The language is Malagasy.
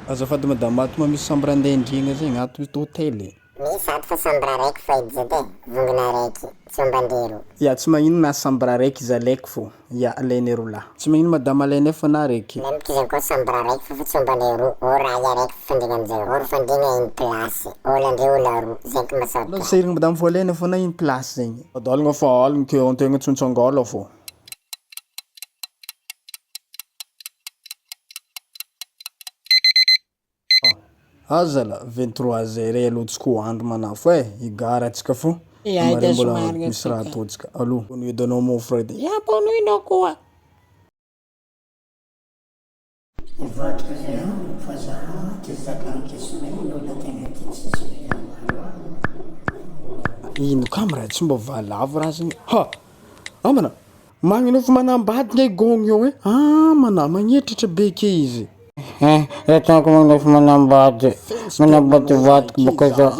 Azafady madama ato misy sambre andeha indrigna zay agnaty hôtely. Misy ato fa sambre araiky fa edy zay vongona araiky tsy omba andero. Ya tsy magnino na sambre araiky izy alaiky fô. Ya alainay rola. Tsy magnino madama alainay fa na araiky. Lemiko izy koa sambre araiky fa tsy omba andero. O raha araiky fandina amizay. Or fandina une place. Olo andre olo aroa. Zay ko masato. Lo sirigny madama fô alainay fô na une place zegny. Adalagna fa alagna ke antegna tsontsangala fô. Azala 23h alotsika andro manafo igara atsika fô. Mare mbola misy raha ataotsika. Allô, ny edanao mofo edy. Ya bonoinao koa. Votre géant, faisant que ça semaine, nous le Ino kamera tsy mba valavo raha zegny. Ha! Amana. Magnino fa manambady nge gong io mana magnetratra be ke izy. Ataoko magna fa manambady vatiko baka za.